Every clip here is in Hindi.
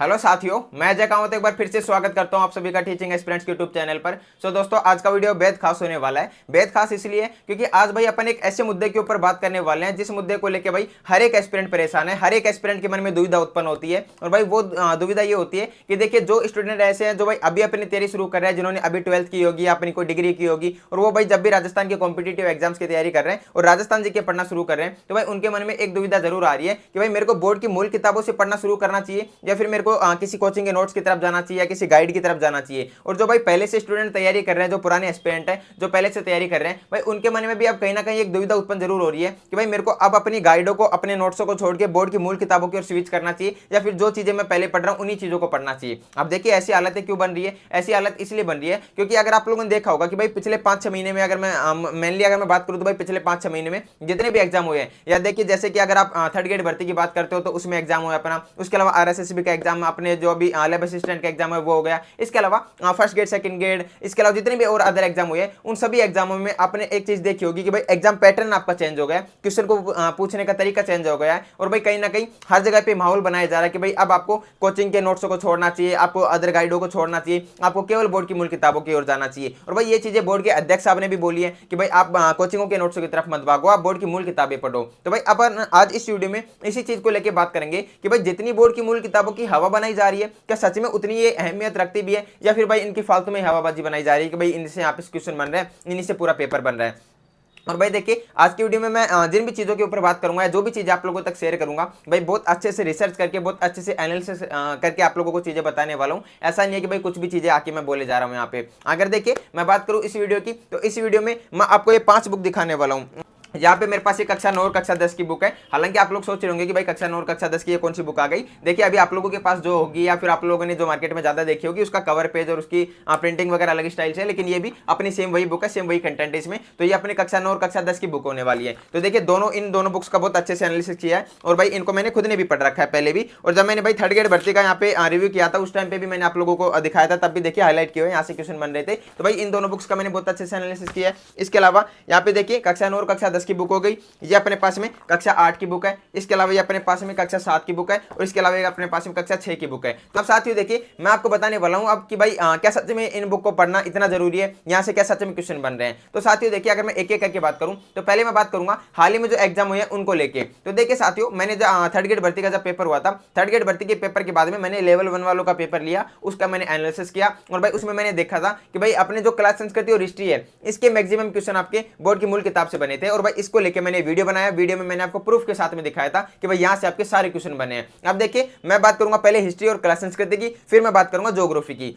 हेलो साथियों, मैं अजय कामत एक बार फिर से स्वागत करता हूं आप सभी का टीचिंग एस्पिरेंट्स यूट्यूब चैनल पर। दोस्तों, आज का वीडियो बेहद खास होने वाला है। बेहद खास इसलिए क्योंकि आज भाई अपन एक ऐसे मुद्दे के ऊपर बात करने वाले हैं जिस मुद्दे को लेकर भाई हर एक एस्पिरेंट परेशान है। हर एक एस्पिरेंट के मन में दुविधा उत्पन्न होती है और भाई वो दुविधा ये होती है कि देखिए, जो स्टूडेंट ऐसे हैं जो भाई अभी अपनी तैयारी शुरू कर रहे हैं, जिन्होंने अभी 12th की होगी या अपनी कोई डिग्री की होगी, और वो भाई जब भी राजस्थान के कॉम्पिटेटिव एग्जाम्स की तैयारी कर रहे हैं और राजस्थान जी के पढ़ना शुरू कर रहे हैं, तो भाई उनके मन में एक दुविधा जरूर आ रही है कि भाई मेरे को बोर्ड की मूल किताबों से पढ़ना शुरू करना चाहिए या फिर मेरे को किसी कोचिंग के नोट्स की तरफ जाना चाहिए या किसी गाइड की तरफ जाना चाहिए। और जो भाई पहले से स्टूडेंट तैयारी कर रहे हैं, जो पुराने एस्पिरेंट है, जो पहले से तैयारी कर रहे हैं, भाई उनके मन में भी अब कहीं ना कहीं एक दुविधा उत्पन्न जरूर हो रही है कि भाई मेरे को अब अपनी गाइडों को, अपने नोट्सों को छोड़ के बोर्ड की मूल किताबों की ओर स्विच करना चाहिए या फिर जो चीजें मैं पहले पढ़ रहा हूं उन्हीं चीजों को पढ़ना चाहिए। अब देखिए, ऐसी हालतें क्यों बन रही है? ऐसी हालत इसलिए बन रही है क्योंकि अगर आप लोगों ने देखा होगा कि भाई पिछले 5-6 महीने में, अगर मैं मेनली अगर मैं बात करूं तो भाई पिछले 5-6 महीने में जितने भी एग्जाम हुए हैं, या देखिए जैसे कि अगर आप थर्ड ग्रेड भर्ती की बात करते हो तो उसमें एग्जाम हुआ अपना, उसके अलावा आरएसएसबी का एग्जाम, अपने जो भी लैब असिस्टेंट का एग्जाम है वो हो गया, इसके अलावा फर्स्ट ग्रेड, सेकंड ग्रेड, इसके अलावा जितने भी और अदर एग्जाम हुए उन सभी एग्जामों में आपने एक चीज देखी होगी कि भाई एग्जाम पैटर्न आपका चेंज हो गया, क्वेश्चन को पूछने का तरीका चेंज हो गया है और भाई कहीं ना कहीं हर जगह पे माहौल बनाया जा रहा है कि भाई अब आपको कोचिंग के नोट्सों को छोड़ना चाहिए, आपको अदर गाइडों को छोड़ना चाहिए, आपको केवल बोर्ड की मूल किताबों की ओर जाना चाहिए। और भाई ये चीजें बोर्ड के अध्यक्ष साहब ने भी बोली है कि भाई आप कोचिंगों के नोट्सों की तरफ मत भागो, आप बोर्ड की मूल किताबें पढ़ो। तो भाई अपन आज इस वीडियो में इसी चीज को लेकर बात करेंगे कि भाई जितनी बोर्ड की मूल किताबों की हवा बनाई जा रही है, क्या सच में उतनी ये अहमियत रखती भी है या फिर भाई इनकी फालतू में हवाबाजी बनाई जा रही है कि भाई इनसे यहाँ पे क्वेश्चन बन रहे हैं, इन्हीं से पूरा पेपर बन रहा है। और भाई देखिए, आज की वीडियो में मैं जिन भी चीज़ों के ऊपर बात करूंगा या जो भी चीज़ें आप लोगों तक शेयर करूंगा, भाई बहुत अच्छे से रिसर्च करके, बहुत अच्छे से एनालिसिस करके आप लोगों को चीज़ें बताने वाला हूं। ऐसा नहीं है कि भाई कुछ भी चीज़ें आके मैं बोले जा रहा हूं यहाँ पे। अगर देखिए मैं बात करूं इस वीडियो की, तो इस वीडियो में मैं आपको ये 5 बुक दिखाने वाला हूँ। यहाँ पे मेरे पास ये कक्षा 9 और कक्षा 10 की बुक है। हालांकि आप लोग सोच रहे होंगे कि भाई कक्षा 9 और कक्षा 10 की ये कौन सी बुक आ गई। देखिए, अभी आप लोगों के पास जो होगी या फिर आप लोगों ने जो मार्केट में ज्यादा देखी होगी, उसका कवर पेज और उसकी प्रिंटिंग वगैरह अलग स्टाइल से है, लेकिन ये भी अपनी सेम वही बुक है, सेम वही कंटेंट है इसमें। तो ये अपनी कक्षा 9 और कक्षा 10 की बुक होने वाली है। तो देखिए, इन दोनों बुक्स का बहुत अच्छे से एनालिसिस किया है और भाई इनको मैंने खुद ने भी पढ़ रखा है पहले भी। और जब मैंने भाई थर्ड ग्रेड भर्ती का यहाँ पे रिव्यू किया था, उस टाइम पे भी मैंने आप लोगों को दिखाया था, तब भी देखिए हाईलाइट किए हुए यहाँ से क्वेश्चन बन रहे थे। तो भाई इन दोनों बुक्स का मैंने बहुत अच्छे से एनालिसिस किया है। इसके अलावा यहाँ पे देखिए कक्षा 9 और कक्षा 10 की बुक हो गई, ये अपने पास में कक्षा 8 की बुक है। इसके अलावा ये अपने पास में कक्षा 7 की बुक है और इसके अलावा ये अपने पास में कक्षा 6 की बुक है। तो अब साथियों देखिए, मैं आपको बताने वाला हूं अब कि भाई क्या सच में इन बुक को पढ़ना इतना जरूरी है, यहाँ से क्या सच में क्वेश्चन बन रहे हैं। तो साथियों देखिए, अगर मैं एक एक करके बात करूं तो पहले मैं बात करूंगा हाल ही में जो एग्जाम हुए हैं उनको लेके। तो देखिए साथियों, मैंने जो थर्ड ग्रेड भर्ती का जब पेपर हुआ था, थर्ड ग्रेड भर्ती के पेपर के बाद में मैंने लेवल 1 वालों का पेपर लिया, उसका मैंने एनालिसिस किया और भाई उसमें मैंने देखा था कि भाई अपने जो क्लास संस्कृति और हिस्ट्री है, इसके मैक्सिमम क्वेश्चन आपके बोर्ड की मूल किताब से बने थे। और भाई इसको लेके मैंने वीडियो बनाया, वीडियो में मैंने आपको प्रूफ के साथ में दिखाया था कि भाई यहां से आपके सारे क्वेश्चन बने हैं। अब देखिए, मैं बात करूंगा पहले हिस्ट्री और क्लास संस्कृति की, फिर मैं बात करूंगा ज्योग्राफी की,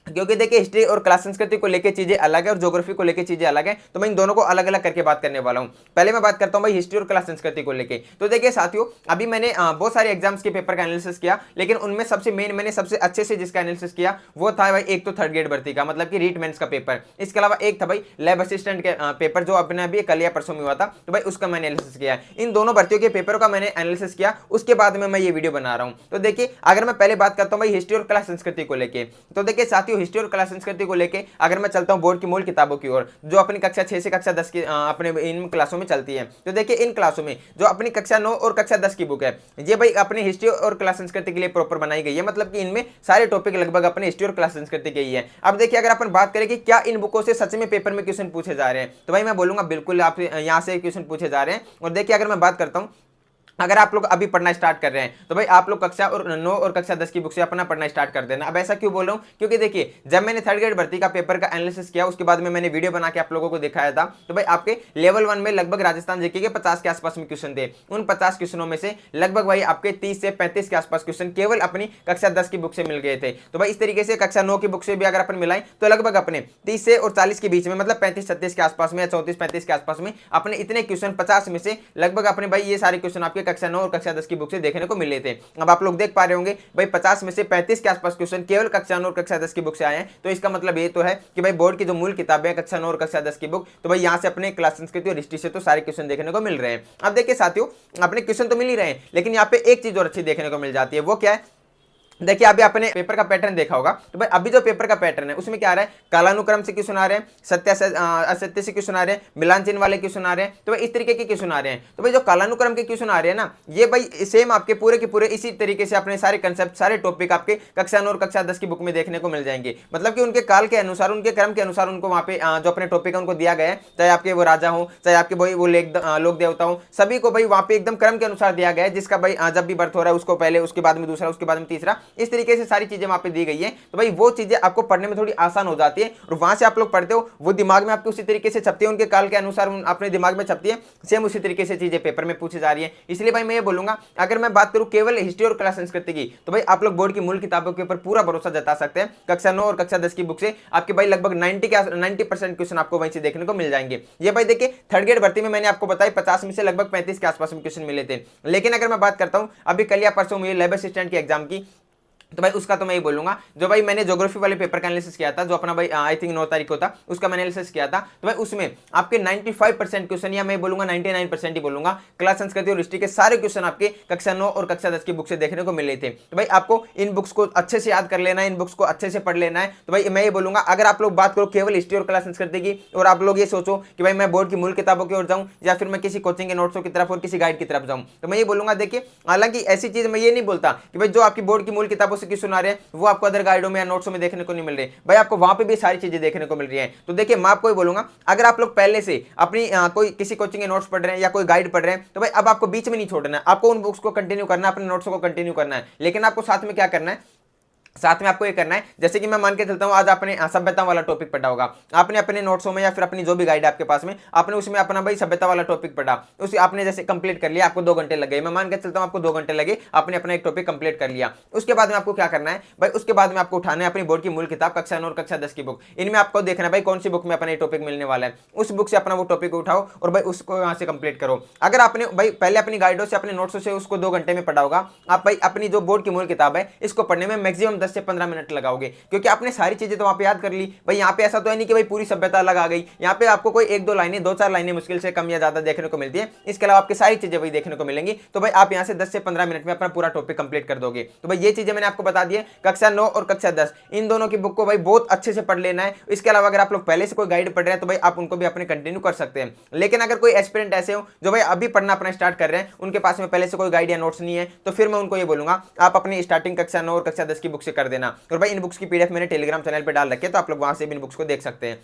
क्योंकि देखिए हिस्ट्री और क्लास संस्कृति को लेके चीजें अलग है और ज्योग्राफी को लेके चीजें अलग है। तो मैं इन दोनों को अलग अलग करके बात करने वाला हूं। पहले मैं बात करता हूं भाई हिस्ट्री और क्लास संस्कृति को लेके। तो देखिए साथियों, अभी मैंने बहुत सारे एग्जाम्स के पेपर का एनालिसिस किया, लेकिन उनमें सबसे मेन मैंने सबसे अच्छे से जिसका एनालिसिस किया वो था भाई, एक तो थर्ड ग्रेड भर्ती का, मतलब कि रीट मेंस का पेपर। इसके अलावा एक था भाई लैब असिस्टेंट के पेपर, जो अपने अभी कल या परसों में हुआ था, तो भाई उसका मैंने एनालिसिस किया। इन दोनों भर्तियों के पेपरों का मैंने एनालिसिस किया, उसके बाद में मैं ये वीडियो बना रहा हूं। तो देखिए, अगर मैं पहले बात करता हूं भाई हिस्ट्री और क्लास संस्कृति को लेके, तो देखिए साथियों, हिस्ट्री और क्लास संस्कृति को लेके अगर मैं चलता हूं बोर्ड की मूल किताबों की ओर, जो अपनी कक्षा 6 से कक्षा 10 की अपने इन क्लासों में चलती है। तो देखिए, इन क्लासों में जो अपनी कक्षा 9 और कक्षा 10 की बुक है, ये भाई अपनी हिस्ट्री और क्लास संस्कृति के लिए प्रॉपर बनाई गई है, मतलब कि इनमें सारे टॉपिक लगभग अपने हिस्ट्री और क्लास संस्कृति के ही है। अब देखिए, अगर अपन बात करें कि क्या इन बुकों से सच में पेपर में क्वेश्चन पूछे जा रहे हैं, तो भाई मैं बोलूंगा बिल्कुल आप यहां से क्वेश्चन पूछे जा रहे हैं। और देखिए, अगर मैं बात करता हूं, अगर आप लोग अभी पढ़ना स्टार्ट कर रहे हैं तो भाई आप लोग कक्षा और 9 और कक्षा 10 की बुक से अपना पढ़ना स्टार्ट कर देना। अब ऐसा क्यों बोल रहा हूं? क्योंकि देखिए, जब मैंने थर्ड ग्रेड भर्ती का पेपर का एनालिसिस किया, उसके बाद में मैंने वीडियो बना के आप लोगों को दिखाया था, तो भाई आपके लेवल 1 में लगभग राजस्थान जीके के 50 के आसपास में क्वेश्चन थे। उन 50 क्वेश्चनों में से लगभग भाई आपके 30 से 35 के आसपास क्वेश्चन केवल अपनी कक्षा 10 की बुक से मिल गए थे। तो भाई इस तरीके से कक्षा 9 की बुक से भी अगर अपन मिलाएं तो लगभग अपने 30 से और 40 के बीच में, मतलब 35-36 के आसपास में या 34-35 के आसपास में अपने इतने क्वेश्चन 50 में से लगभग अपने भाई ये सारे क्वेश्चन आपके कक्षा 9 और कक्षा 10 की बुक से देखने को मिले थे। अब आप लोग देख पा रहे होंगे भाई 50 में से 35 के आसपास क्वेश्चन केवल कक्षा 9 और कक्षा 10 की बुक से आए हैं। तो इसका मतलब ये तो है कि भाई बोर्ड की जो मूल किताबें हैं कक्षा 9 और कक्षा 10 की बुक, तो भाई यहां से अपने क्लास संस्कृति और हिस्ट्री से तो सारे क्वेश्चन देखने को मिल रहे हैं। अब देखिए साथियों, अपने क्वेश्चन तो मिल ही रहे हैं, लेकिन यहाँ पे एक चीज और अच्छी देखने को मिल जाती है। वो क्या है? देखिए अभी आपने पेपर का पैटर्न देखा होगा, तो भाई अभी जो पेपर का पैटर्न है उसमें क्या आ रहा है, कालानुक्रम से क्वेश्चन आ रहे हैं, सत्य असत्य से क्वेश्चन आ रहे हैं, मिलान चिन्ह वाले क्वेश्चन आ रहे हैं, तो भाई इस तरीके के क्वेश्चन आ रहे हैं। तो भाई जो कालानुक्रम के क्वेश्चन आ रहे हैं ना, ये भाई सेम आपके पूरे के पूरे इसी तरीके से अपने सारे कंसेप्ट सारे टॉपिक आपके कक्षा 9 और कक्षा 10 की बुक में देखने को मिल जाएंगे। मतलब कि उनके काल के अनुसार, उनके क्रम के अनुसार उनको वहाँ पे जो अपने टॉपिक है उनको दिया गया है, चाहे आपके वो राजा हो, चाहे आपके भाई वो लोक देवता हो, सभी को भाई वहाँ पे एकदम क्रम के अनुसार दिया गया है, जिसका भाई जब भी बर्थ हो रहा है उसको पहले, उसके बाद में दूसरा, उसके बाद में तीसरा, इस तरीके से सारी चीजें वहां पे दी गई है। तो भाई वो चीजें आपको पढ़ने में थोड़ी आसान हो जाती है, और वहां से आप लोग पढ़ते हो वो दिमाग में आपके उसी तरीके से छपती है, उनके काल के अनुसार अपने दिमाग में छपती है, सेम उसी तरीके से चीजें पेपर में पूछी जा रही है। इसलिए भाई मैं ये बोलूंगा, अगर मैं बात करूं केवल हिस्ट्री और कला संस्कृति की, तो भाई आप लोग बोर्ड की मूल किताबों के ऊपर पूरा भरोसा जता सकते हैं। कक्षा 9 और कक्षा 10 की बुक से आपके भाई लगभग 90% क्वेश्चन आपको वहीं से देखने को मिल जाएंगे। ये भाई देखिए थर्ड ग्रेड भर्ती में मैंने आपको बताया 50 में से लगभग 35 के आसपास में क्वेश्चन मिले थे। लेकिन अगर मैं बात करता हूं अभी कल या परसों मुझे लैब असिस्टेंट की एग्जाम की, तो भाई उसका तो मैं ये बोलूंगा, जो भाई मैंने ज्योग्राफी वाले पेपर का एनालिसिस किया था, जो अपना भाई आई थिंक 9 तारीख को था, उसका मैंने एनालिसिस किया था, तो भाई उसमें आपके 95% क्वेश्चन, या मैं बोलूंगा 99% ही बोलूंगा, क्लास संस्कृति और हिस्ट्री के सारे क्वेश्चन आपके कक्षा 9 और कक्षा 10 की बुक से देखने को मिले थे। तो भाई आपको इन बुक्स को अच्छे से याद कर लेना है, इन बुक्स को अच्छे से पढ़ लेना है। तो भाई मैं ये बोलूंगा, अगर आप लोग बात करो केवल हिस्ट्री और कला संस्कृति की, और आप लोग ये सोचो कि भाई मैं बोर्ड की मूल किताबों की ओर जाऊं, या फिर मैं किसी कोचिंग के नोट्सों की तरफ और किसी गाइड की तरफ जाऊं, तो मैं ये बोलूंगा देखिए, हालांकि ऐसी चीज मैं ये नहीं बोलता कि भाई जो आपकी बोर्ड की मूल किताबों से क्वेश्चन आ रहे हैं वो आपको अदर गाइडों में या नोट्सों में देखने को नहीं मिल रही, भाई आपको वहां पे भी सारी चीजें देखने को मिल रही है। तो देखिए मैं आपको ये बोलूंगा, अगर आप लोग पहले से अपनी कोई किसी कोचिंग के नोट्स पढ़ रहे हैं या कोई गाइड पढ़ रहे हैं, तो भाई अब आपको बीच में नहीं छोड़ना है, आपको उन बुक्स को कंटिन्यू करना है, अपने नोट्स को कंटिन्यू करना है। लेकिन आपको साथ में क्या करना है, साथ में आपको ये करना है, जैसे कि मैं मान के चलता हूं आज आपने सभ्यता वाला टॉपिक पढ़ा होगा, आपने अपने नोट्सों में या फिर अपनी जो भी गाइड है आपके पास में, आपने उसमें अपना भाई सभ्यता वाला टॉपिक पढ़ा, उसे आपने जैसे कंप्लीट कर लिया, आपको 2 घंटे लगे, मैं मान के चलता हूं आपको 2 घंटे लगे, आपने अपना एक टॉपिक कंप्लीट कर लिया। उसके बाद में आपको क्या करना है भाई, उसके बाद में आपको उठाना है अपनी बोर्ड की मूल किताब कक्षा 9 और कक्षा 10 की बुक, इनमें आपको देखना है भाई कौन सी बुक में अपना टॉपिक मिलने वाला है, उस बुक से अपना वो टॉपिक उठाओ और भाई उसको यहाँ से कंप्लीट करो। अगर आपने भाई पहले अपनी गाइडों से अपने नोट्सों से उसको 2 घंटे में पढ़ा होगा, आप भाई अपनी जो बोर्ड की मूल किताब है इसको पढ़ने में मैक्सिमम 10 से 15 मिनट लगाओगे, क्योंकि आपने सारी चीजें तो वहां पे याद कर ली। भाई यहाँ पे ऐसा तो है नहीं कि भाई पूरी सभ्यता अलग आ गई, यहाँ पे आपको कोई 1-2 लाइनें 2-4 लाइनें मुश्किल से कम या ज्यादा देखने को मिलती है, इसके अलावा आपकी सारी चीजें वही देखने को मिलेंगी। तो भाई आप यहाँ से 10 से 15 मिनट में अपना पूरा टॉपिक कंप्लीट कर दोगे। तो भाई ये चीजें मैंने आपको बता दी है, कक्षा 9 और कक्षा 10 इन दोनों की बुक को भाई बहुत अच्छे से पढ़ लेना है। इसके अलावा अगर आप लोग पहले से कोई गाइड पढ़ रहे हैं तो भाई आप उनको भी अपने कंटिन्यू कर सकते हैं। लेकिन अगर कोई एस्पिरेंट ऐसे हो जो भाई अभी पढ़ना अपना स्टार्ट कर रहे हैं, उनके पास में पहले से कोई गाइड या नोट्स नहीं है, तो फिर मैं उनको ये बोलूंगा आप अपनी स्टार्टिंग कक्षा 9 और कक्षा 10 की बुक से कर देना। और भाई इन बुक्स की पीडीएफ मैंने टेलीग्राम चैनल पे डाल रखे, तो आप लोग वहां से भी इन बुक्स को देख सकते हैं।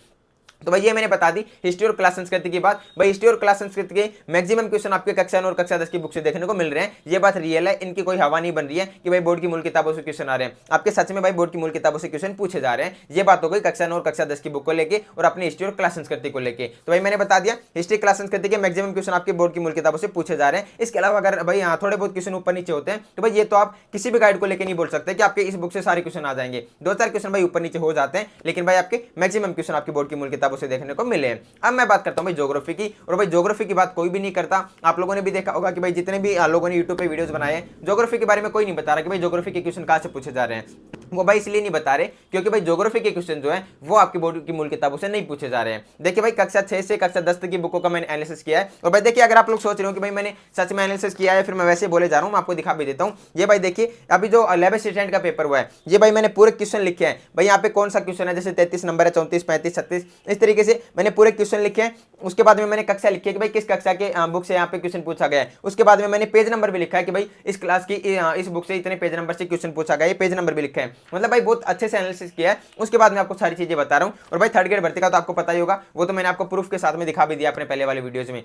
तो भाई ये मैंने बता दी हिस्ट्री और क्लास संस्कृति की बात। भाई हिस्ट्री और क्लास संस्कृति के मैक्सिमम क्वेश्चन आपके कक्षा 9 और कक्षा 10 की बुक से देखने को मिल रहे हैं, ये बात रियल है, इनकी कोई हवा नहीं बन रही है कि भाई बोर्ड की मूल किताबों से क्वेश्चन आ रहे हैं। आपके सच में भाई बोर्ड की मूल किताबों से क्वेश्चन पूछे जा रहे हैं। ये बात हो गई कक्षा 9 और कक्षा 10 की बुक को लेकर और अपनी हिस्ट्री और क्लास संस्कृति को लेकर। तो भाई मैंने बता दिया हिस्ट्री क्लास संस्कृति के मैक्सिमम क्वेश्चन आपके बोर्ड की मूल किताबों से पूछे जा रहे हैं। इसके अलावा अगर भाई थोड़े बहुत क्वेश्चन ऊपर नीचे होते हैं, तो भाई ये तो आप किसी भी गाइड को लेकर नहीं बोल सकते कि आपके इस बुक से सारे क्वेश्चन आ जाएंगे। 2-4 क्वेश्चन भाई ऊपर नीचे हो जाते हैं, लेकिन भाई आपके मैक्सिमम क्वेश्चन आपकी बोर्ड की मूल किताबों से देखने को मिले। अब मैं बात करता हूं भाई ज्योग्राफी की, और भाई ज्योग्राफी की बात कोई भी नहीं करता। आप लोगों ने भी देखा होगा कि भाई जितने भी लोगों ने यूट्यूब पे वीडियोस बनाए हैं, ज्योग्राफी के बारे में कोई नहीं बता रहा कि भाई ज्योग्राफी के क्वेश्चन कहां से पूछे जा रहे हैं। वो भाई इसलिए नहीं बता रहे क्योंकि भाई ज्योग्राफी के क्वेश्चन जो है वो आपकी बोर्ड की मूल किताबों से नहीं पूछे जा रहे हैं। देखिए भाई कक्षा 6 से कक्षा 10 तक की बुकों का मैंने एनालिसिस किया है। और भाई देखिए अगर आप लोग सोच रहे हो कि भाई मैंने सच में एनालिसिस किया है, फिर मैं वैसे बोले जा रहा हूँ, मैं आपको दिखा भी देता हूँ। ये भाई देखिए अभी जो लैब असिस्टेंट का पेपर हुआ है, ये भाई मैंने पूरे क्वेश्चन लिखे हैं। भाई यहाँ पे कौन सा क्वेश्चन है, जैसे 33 नंबर है, 34, 35, 36, इस तरीके से मैंने पूरे क्वेश्चन लिखे हैं। उसके बाद में मैंने कक्षा लिखी है कि भाई किस कक्षा के बुक से यहाँ पे क्वेश्चन पूछा गया है। उसके बाद में मैंने पेज नंबर भी लिखा है कि भाई इस क्लास की इस बुक से इतने पेज नंबर से क्वेश्चन पूछा गया है, पेज नंबर भी लिखा है। मतलब भाई बहुत अच्छे से एनालिसिस किया है। उसके बाद मैं आपको सारी चीजें बता रहा हूँ। और भाई थर्ड ग्रेड भर्ती का तो आपको पता ही होगा, वो तो मैंने आपको प्रूफ के साथ में दिखा भी दिया अपने पहले वाले वीडियोज में।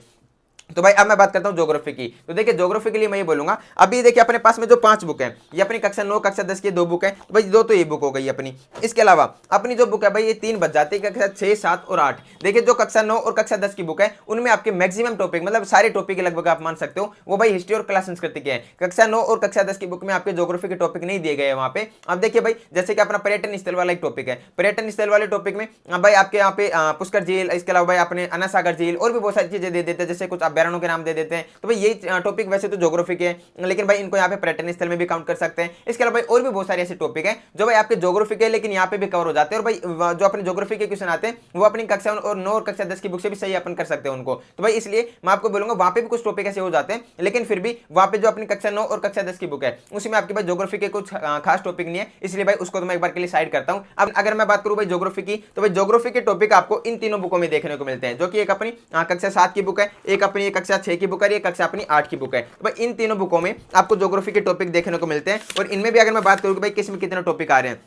तो भाई अब मैं बात करता हूं ज्योग्राफी की। तो देखिए ज्योग्राफी के लिए मैं ये बोलूंगा, अभी देखिए अपने पास में जो 5 बुक है, ये अपनी कक्षा 9 कक्षा 10 की 2 बुक है। तो भाई 2 तो ये बुक हो गई अपनी। इसके अलावा अपनी जो बुक है भाई ये 3 बच जाती है, कक्षा 6, 7 और 8। देखिए जो कक्षा 9 और कक्षा 10 की बुक है उनमें आपके मैक्सिमम टॉपिक, मतलब सारे टॉपिक लगभग आप मान सकते हो, वो भाई हिस्ट्री और क्लास संस्कृति के हैं। कक्षा 9 और कक्षा 10 की बुक में आपके ज्योग्राफी के टॉपिक नहीं दिए गए वहां पे। अब देखिए भाई जैसे कि अपना पर्यटन स्थल वाला एक टॉपिक है, पर्यटन स्थल वाले टॉपिक में भाई आपके यहाँ पे पुष्कर झील, इसके अलावा भाई अपने अन्ना सागर झील और भी बहुत सारी चीजें दे देते हैं, जैसे कुछ अभ्यारण्यों के नाम दे देते हैं। तो भाई ये टॉपिक वैसे तो ज्योग्राफी के हैं, लेकिन भाई इनको यहाँ पे पर्यटन स्थल में भी काउंट कर सकते हैं। इसके अलावा भाई और भी बहुत सारे ऐसे टॉपिक हैं जो भाई आपके ज्योग्राफी के लेकिन यहाँ पे भी कवर हो जाते हैं। और भाई जो अपने ज्योग्राफी के क्वेश्चन आते हैं वो अपनी कक्षा और 9 और कक्षा 10 की बुक से भी सही अपन कर सकते हैं उनको। तो भाई इसलिए मैं आपको बोलूंगा वहां पे भी कुछ टॉपिक ऐसे हो जाते हैं, लेकिन फिर भी वहां पे जो अपनी कक्षा 9 और कक्षा 10 की बुक है उसमें आपके पास ज्योग्राफी के कुछ खास टॉपिक नहीं है, इसलिए भाई उसको तो मैं एक बार के लिए साइड करता हूं। अब अगर मैं बात करूं भाई ज्योग्राफी की, तो भाई ज्योग्राफी के टॉपिक आपको इन तीनों बुकों में देखने को मिलते हैं, जो कि एक अपनी कक्षा 7 की बुक है, एक अपनी कक्षा 6 की बुक है, एक कक्षा अपनी 8 की बुक है। तो भाई इन तीनों बुकों में आपको ज्योग्राफी के टॉपिक देखने को मिलते हैं। और इनमें भी अगर मैं बात करूं कि भाई किस में कितने टॉपिक आ रहे हैं,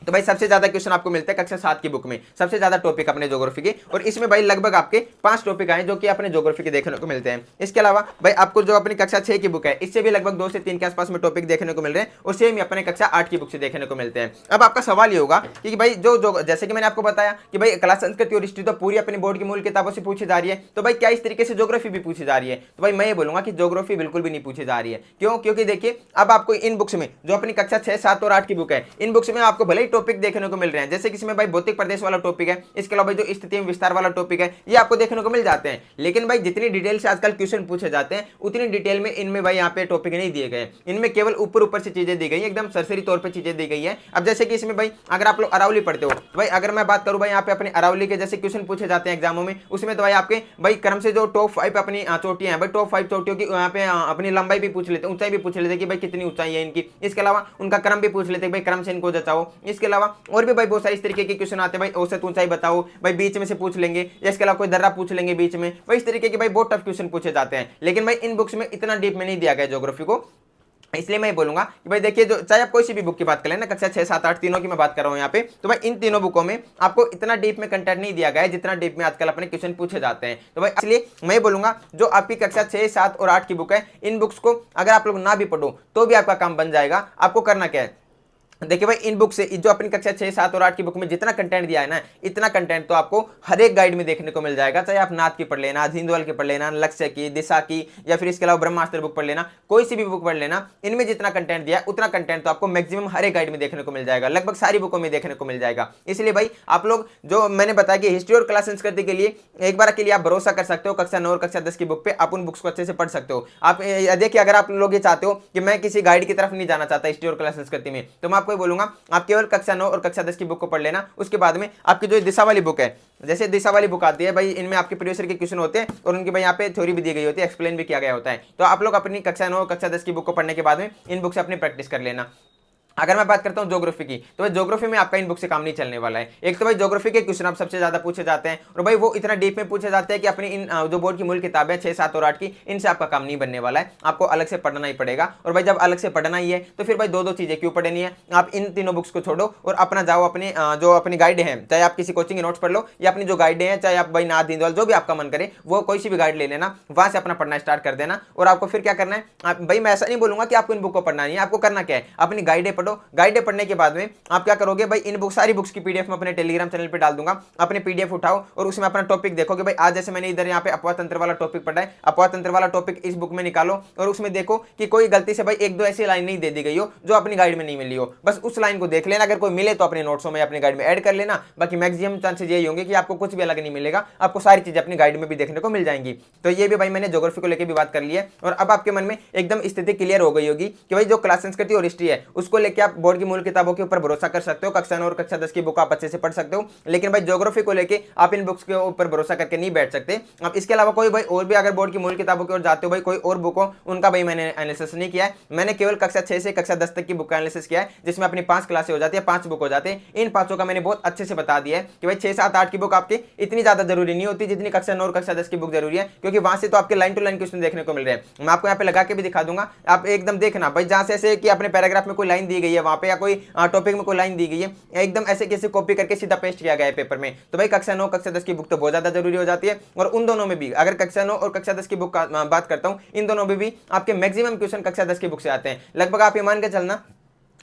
तो भाई सबसे ज्यादा क्वेश्चन आपको मिलता है कक्षा 7 की बुक में, सबसे ज्यादा टॉपिक अपने ज्योग्राफी के, और इसमें भाई लगभग आपके 5 टॉपिक आए जो कि अपने ज्योग्राफी के देखने को मिलते हैं। इसके अलावा भाई आपको जो अपनी कक्षा 6 की बुक है इससे भी लगभग 2 से 3 के आसपास में टॉपिक देखने को मिल रहे हैं, और सेम अपने कक्षा 8 की बुक से देखने को मिलते हैं। अब आपका सवाल ये होगा कि भाई जो जैसे कि मैंने आपको बताया कि भाई कला संस्कृति और हिस्ट्री तो पूरी अपनी बोर्ड की मूल किताबों से पूछी जा रही है, तो भाई क्या इस तरीके से ज्योग्राफी भी पूछी जा रही है? तो भाई मैं ये बोलूंगा कि ज्योग्राफी बिल्कुल भी नहीं पूछी जा रही है। क्यों? क्योंकि देखिए अब आपको इन बुक्स में जो अपनी कक्षा 6, 7 और 8 की बुक है, इन बुक्स में आपको भले ही टॉपिक देखने को मिल रहे हैं, जैसे कि इसमें भाई भौतिक प्रदेश वाला टॉपिक है, इसके अलावा जो स्थिति में विस्तार वाला टॉपिक है ये आपको देखने को मिल जाते हैं। लेकिन भाई जितनी डिटेल से आजकल क्वेश्चन पूछे जाते हैं उतनी डिटेल में इनमें भाई यहाँ पे टॉपिक नहीं दिए गए, इनमें केवल ऊपर से चीजें दी गई है, एकदम सरसरी तौर पर चीजें दी गई है। अब जैसे कि इसमें भाई अगर आप लोग अरावली पढ़ते हो, तो भाई अगर मैं बात करूं भाई यहाँ पे अपने अरावली के जैसे क्वेश्चन पूछे जाते हैं एग्जामों में, उसमें तो भाई आपके भाई क्रम से जो टॉप 5 अपनी चोटियां हैं, भाई टॉप 5 चोटियों की यहाँ पे अपनी लंबाई भी पूछ लेते हैं, ऊंचाई भी पूछ लेते हैं कि भाई कितनी ऊंचाई है इनकी। इसके अलावा उनका क्रम भी पूछ लेते हैं, भाई क्रम से इनको जचाओ। इसके अलावा और भी भाई बहुत सारे इस तरीके के क्वेश्चन आते हैं, भाई औसत ऊंचाई बताओ, भाई बीच में से पूछ लेंगे, या इसके अलावा कोई दर्रा पूछ लेंगे बीच में। भाई इस तरीके के भाई बहुत टफ क्वेश्चन पूछे जाते हैं, लेकिन भाई इन बुक्स में इतना डीप में नहीं दिया गया ज्योग्राफी को। इसलिए मैं बोलूंगा कि भाई देखिए जो चाहे आप कोई सी भी बुक की बात करें ना, कक्षा 6, 7, 8 तीनों की मैं बात कर रहा हूं यहाँ पे, तो भाई इन तीनों बुकों में आपको इतना डीप में कंटेंट नहीं दिया गया है जितना डीप में आजकल अपने क्वेश्चन पूछे जाते हैं। तो भाई इसलिए मैं बोलूंगा जो आपकी कक्षा 6, 7 और 8 की बुक है, इन बुक्स को अगर आप लोग ना भी पढ़ो तो भी आपका काम बन जाएगा। आपको करना क्या है, देखिए भाई इन बुक से जो अपनी कक्षा 6, 7 और 8 की बुक में जितना कंटेंट दिया है ना, इतना कंटेंट तो आपको हर एक गाइड में देखने को मिल जाएगा। चाहे आप नाथ की पढ़ लेना, हिंदुआल की पढ़ लेना, लक्ष्य की, दिशा की, या फिर इसके अलावा ब्रह्मास्त्र बुक पढ़ लेना, कोई सी भी बुक पढ़ लेना, इनमें जितना कंटेंट दिया है उतना कंटेंट तो आपको मैक्सिमम हर एक गाइड में देखने को मिल जाएगा, लगभग सारी बुकों में देखने को मिल जाएगा। इसलिए भाई आप लोग जो मैंने बताया कि हिस्ट्री और कला संस्कृति के लिए एक बार के लिए आप भरोसा कर सकते हो, कक्षा 9 और कक्षा 10 की बुक पे आप उन बुक्स को अच्छे से पढ़ सकते हो। आप देखिए अगर आप लोग ये चाहते हो कि मैं किसी गाइड की तरफ नहीं जाना चाहता हिस्ट्री और कला संस्कृति में, तो मैं आपको बोलूंगा आप केवल कक्षा 9 और कक्षा 10 की बुक को पढ़ लेना। उसके बाद में आपकी जो दिशा वाली बुक है, जैसे दिशा वाली बुक आती है भाई, इनमें आपके प्रीवियस ईयर के क्वेश्चन होते हैं और उनकी भाई यहाँ पे थ्योरी भी दी गई होती है, एक्सप्लेन भी किया गया होता है। तो आप लोग अपनी कक्षा 9 और कक्षा 10 की बुक को पढ़ने के बाद में इन बुक से अपनी प्रैक्टिस कर लेना। अगर मैं बात करता हूं ज्योग्राफी की, तो भाई ज्योग्राफी में आपका इन बुक से काम नहीं चलने वाला है। एक तो भाई ज्योग्राफी के क्वेश्चन आप सबसे ज्यादा पूछे जाते हैं, और भाई वो इतना डीप में पूछे जाते हैं कि अपनी इन जो बोर्ड की मूल किताबें 6, 7 और 8 की, इनसे आपका काम नहीं बनने वाला है, आपको अलग से पढ़ना ही पड़ेगा। और भाई जब अलग से पढ़ना ही है तो फिर भाई दो चीजें क्यों पढ़नी है, आप इन तीनों बुक्स को छोड़ो और अपना जाओ अपने जो अपनी गाइड है, चाहे आप किसी कोचिंग के नोट्स पढ़ लो या अपनी जो गाइड है, चाहे आप भाई नाथ हिंदुआल जो भी आपका मन करे वो कोई सी भी गाइड ले लेना, वहां से अपना पढ़ना स्टार्ट कर देना। और आपको फिर क्या करना है, भाई मैं ऐसा नहीं बोलूंगा कि आपको इन बुक को पढ़ना नहीं है, आपको करना क्या है, अपनी गाइडें पढ़ो। गाइडें पढ़ने के बाद में आप क्या करोगे भाई, इन बुक सारी बुक्स की पीडीएफ में अपने टेलीग्राम चैनल पे डाल दूंगा, अपने पीडीएफ उठाओ और उसमें अपना टॉपिक देखो कि भाई आज जैसे मैंने इधर यहाँ पे अपवाद तंत्र वाला टॉपिक पढ़ा है, अपवाद तंत्र वाला टॉपिक इस बुक में निकालो और उसमें देखो कि कोई गलती से भाई एक दो ऐसी लाइन नहीं दे दी गई हो जो अपनी गाइड में नहीं मिली हो, बस उस लाइन को देख लेना। अगर कोई मिले तो अपने नोट्सों में अपनी गाइड में ऐड कर लेना। बाकी मैक्सिमम चांसेस यही होंगे कि आपको कुछ भी अलग नहीं मिलेगा, आपको सारी चीजें अपनी गाइड में भी देखने को मिल जाएंगी। तो ये भी भाई मैंने ज्योग्राफी को लेकर भी बात कर ली है, और अब आपके मन में एकदम स्थिति क्लियर हो गई होगी कि भाई जो कला संस्कृति और हिस्ट्री है उसको लेकर आप बोर्ड की मूल किताबों के ऊपर भरोसा कर सकते हो, कक्षा 9 और कक्षा 10 की बुक आप अच्छे से पढ़ सकते हो। लेकिन भाई ज्योग्राफी को लेके आप इन बुक्स के ऊपर भरोसा करके नहीं बैठ सकते। अब इसके अलावा कोई भाई और भी अगर बोर्ड की मूल किताबों की ओर जाते हो, भाई कोई और बुक हो, उनका भाई मैंने एनालिसिस नहीं किया है, मैंने केवल कक्षा 6 से कक्षा 10 तक की बुक का एनालिसिस किया है, जिसमें अपनी 5 क्लासें हो जाती है, 5 बुक हो जाते हैं। इन 5 का मैंने बहुत अच्छे से बता दिया है कि भाई 6, 7, 8 की बुक आपकी इतनी ज्यादा जरूरी नहीं होती जितनी कक्षा 9 और कक्षा 10 की बुक जरूरी है, क्योंकि वहां से तो आपके लाइन टू लाइन क्वेश्चन देखने को मिल रहे हैं। मैं आपको यहाँ पे लगा के भी दिखा दूंगा, आप एकदम देखना भाई, जहां से ऐसे कि अपने पैराग्राफ में कोई लाइन दी गई है वहां पे, या कोई टॉपिक में कोई लाइन दी गई है, एकदम ऐसे कैसे कॉपी करके सीधा पेस्ट किया गया है पेपर में। तो भाई कक्षा 9 कक्षा 10 की बुक तो बहुत ज्यादा जरूरी हो जाती है। और उन दोनों में भी अगर कक्षा 9 और कक्षा 10 की बुक का बात करता हूं, इन दोनों में भी आपके मैक्सिमम क्वेश्चन कक्षा 10 की बुक से आते हैं। लगभग आप ये मान के चलना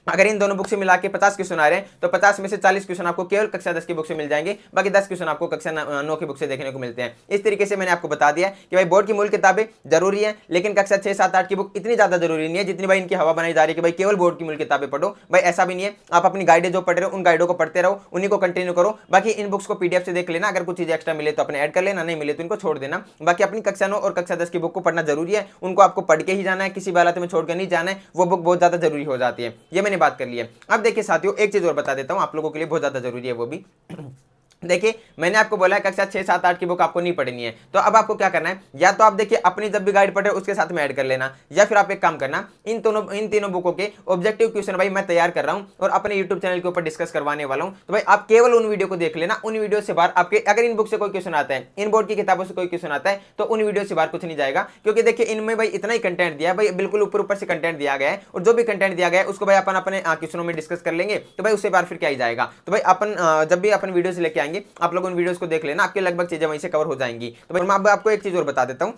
अगर इन दोनों बुक से मिला के 50 क्वेश्चन आ रहे हैं तो 50 में से 40 क्वेश्चन आपको केवल कक्षा 10 की बुक से मिल जाएंगे, बाकी 10 क्वेश्चन आपको कक्षा 9 की बुक से देखने को मिलते हैं। इस तरीके से मैंने आपको बता दिया कि भाई बोर्ड की मूल किताबें जरूरी है, लेकिन कक्षा 6, 7, 8 की बुक इतनी ज्यादा जरूरी नहीं है जितनी भाई इनकी हवा बनाई जा रही है कि भाई केवल बोर्ड की मूल किताबें पढ़ो। भाई ऐसा भी नहीं है, आप अपनी गाइडें जो पढ़ रहे हो उन गाइडों को पढ़ते रहो, उन्हीं को कंटिन्यू करो। बाकी इन बुक्स को पीडीएफ से देख लेना, अगर कुछ चीजें एक्स्ट्रा मिले तो अपने ऐड कर लेना, नहीं मिले तो इनको छोड़ देना। बाकी अपनी कक्षा 9 और कक्षा 10 की बुक को पढ़ना जरूरी है, उनको आपको पढ़ के ही जाना है, किसी भी हालत में छोड़कर नहीं जाना है, वो बुक बहुत ज्यादा जरूरी हो जाती है। ये मैंने बात कर ली है। अब देखिए साथियों, एक चीज और बता देता हूं, आप लोगों के लिए बहुत ज्यादा जरूरी है वो भी। देखिए मैंने आपको बोला है कक्षा 6, 7, 8 की बुक आपको नहीं पढ़नी है, तो अब आपको क्या करना है, या तो आप देखिए अपनी जब भी गाइड पढ़े उसके साथ में ऐड कर लेना, या फिर आप एक काम करना, इन तीनों बुकों के ऑब्जेक्टिव क्वेश्चन भाई मैं तैयार कर रहा हूं और अपने यूट्यूब चैनल के ऊपर डिस्कस करवाने वाला हूं। तो भाई आप केवल उन वीडियो को देख लेना, उन वीडियो से बाहर आपके अगर इन बुक से कोई क्वेश्चन आता है, इन बोर्ड की किताबों से कोई क्वेश्चन आता है, तो उन वीडियो से बाहर कुछ नहीं जाएगा, क्योंकि देखिए इनमें भाई इतना ही कंटेंट दिया है, भाई बिल्कुल ऊपर ऊपर से कंटेंट दिया गया है, और जो भी कंटेंट दिया गया है उसको भाई अपन अपने क्वेश्चनों में डिस्कस कर लेंगे, तो भाई उससे बाहर फिर क्या ही जाएगा। तो भाई अपन जब भी अपन वीडियो लेके आएंगे, आप लोग उन वीडियोस को देख लेना, आपके लगभग चीजें वहीं से कवर हो जाएंगी। तो भाई मैं अब आपको एक चीज और बता देता हूं।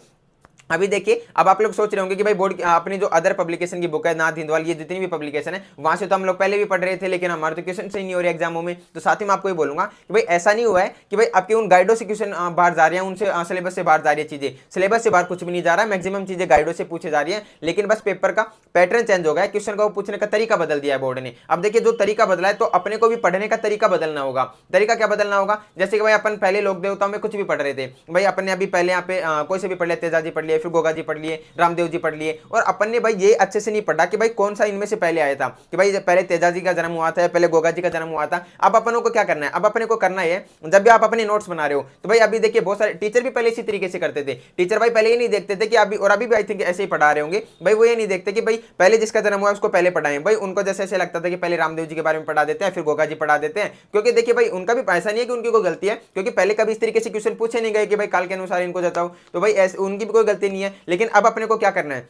अभी देखिए, अब आप लोग सोच रहे होंगे कि भाई बोर्ड अपनी जो अदर पब्लिकेशन की बुक है, नाथ हिंदवाल, ये जितनी भी पब्लिकेशन है वहां से तो हम लोग पहले भी पढ़ रहे थे, लेकिन हमारे तो क्वेश्चन सही नहीं हो रहे एग्जामों में। तो साथ ही मैं आपको ये बोलूंगा कि भाई ऐसा नहीं हुआ है कि भाई आपके उन गाइडों से क्वेश्चन बाहर जा रहे हैं, उनसे सिलेबस से बाहर जा रही है चीजें, सिलेबस से बाहर कुछ भी नहीं जा रहा है, मैक्सिमम चीजें गाइडों से पूछे जा रही है, लेकिन बस पेपर का पैटर्न चेंज हो गया है, क्वेश्चन का वो पूछने का तरीका बदल दिया है बोर्ड ने। अब देखिए जो तरीका बदला है, तो अपने को भी पढ़ने का तरीका बदलना होगा। तरीका क्या बदलना होगा, जैसे कि भाई अपन पहले लोक देवताओं में कुछ भी पढ़ रहे थे, भाई अपन ने अभी पहले यहाँ पे कोई से भी पढ़ लिया, तेजाजी पढ़ लिए, फिर गोगा जी पढ़ लिए, रामदेव जी पढ़ लिए, और अपन ने भाई ये अच्छे से नहीं पढ़ा कि भाई कौन सा इनमें से पहले आया था, कि भाई पहले तेजाजी का जन्म हुआ था, पहले गोगा जी का जन्म हुआ था। अब अपनों को क्या करना है, अब अपने को करना है, जब भी आप अपने नोट्स बना रहे हो, तो भाई अभी देखिए बहुत सारे टीचर भी पहले इसी तरीके से करते थे। टीचर भाई पहले ही नहीं देखते थे कि अभी, और अभी भी आई थिंक ऐसे ही पढ़ा रहे होंगे भाई, वो ये नहीं देखते कि भाई पहले जिसका जन्म हुआ उसको पहले पढ़ाएं। भाई उनको जैसे ऐसे लगता था कि पहले रामदेव जी के बारे में पढ़ा देते हैं, फिर गोगा जी पढ़ा देते हैं, क्योंकि देखिए भाई उनका भी ऐसा नहीं है कि उनकी कोई गलती है, क्योंकि पहले कभी इस तरीके से क्वेश्चन पूछे नहीं गए कि भाई काल के अनुसार इनको जताओ, तो भाई उनकी भी कोई गलती नहीं है। लेकिन अब अपने को क्या करना है,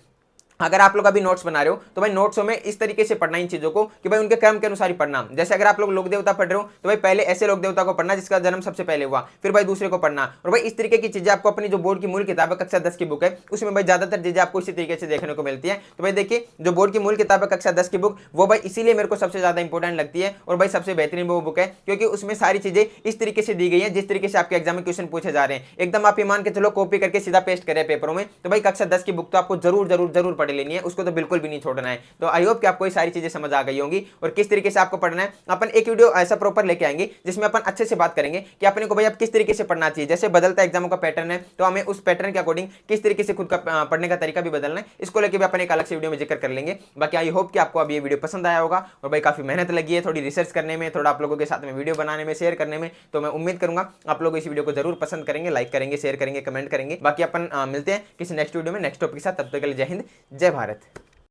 अगर आप लोग अभी नोट्स बना रहे हो, तो भाई नोट्सों में इस तरीके से पढ़ना इन चीजों को कि भाई उनके क्रम के अनुसार ही पढ़ना। जैसे अगर आप लोग लोक देवता पढ़ रहे हो, तो भाई पहले ऐसे लोक देवता को पढ़ना जिसका जन्म सबसे पहले हुआ, फिर भाई दूसरे को पढ़ना, और भाई इस तरीके की चीजें आपको अपनी जो बोर्ड की मूल किताब है कक्षा 10 की बुक है, उसमें भाई ज्यादातर चीजें आपको इसी तरीके से देखने को मिलती है। तो भाई देखिए जो बोर्ड की मूल किताब है कक्षा 10 की बुक, वो भाई इसीलिए मेरे को सबसे ज्यादा इंपॉर्टेंट लगती है, और भाई सबसे बेहतरीन वो बुक है, क्योंकि उसमें सारी चीजें इस तरीके से दी गई है जिस तरीके से आपके एग्जाम में क्वेश्चन पूछे जा रहे हैं। एकदम आप मान के चलो कॉपी करके सीधा पेस्ट करें पेपरों में। तो भाई कक्षा 10 की बुक तो आपको जरूर जरूर जरूर पढ़ लेनी है, उसको तो बिल्कुल भी नहीं छोड़ना है। तो आई होप कि आपको ये सारी चीजें समझ आ गई होंगी, और किस तरीके से आपको पढ़ना है। अपन एक वीडियो ऐसा प्रॉपर लेके आएंगे जिसमें अपन अच्छे से बात करेंगे कि अपने को भाई अब किस तरीके से पढ़ना चाहिए। जैसे बदलता एग्जामों का पैटर्न है, तो हमें उस पैटर्न के अकॉर्डिंग किस तरीके से खुद का पढ़ने का तरीका भी बदलना है, इसको लेकर भी अपन एक अलग से वीडियो में जिक्र कर लेंगे। बाकी आई होप कि आपको अब ये वीडियो पसंद आया होगा, और भाई काफी मेहनत लगी है थोड़ी रिसर्च करने में, थोड़ा आप लोगों के साथ में वीडियो बनाने में, शेयर करने में। तो मैं उम्मीद करूंगा आप लोग इस वीडियो को जरूर पसंद करेंगे, लाइक करेंगे, शेयर करेंगे, कमेंट करेंगे। बाकी अपन मिलते हैं किसी नेक्स्ट वीडियो में नेक्स्ट टॉपिक के साथ, तब तक के लिए जय हिंद, जय भारत।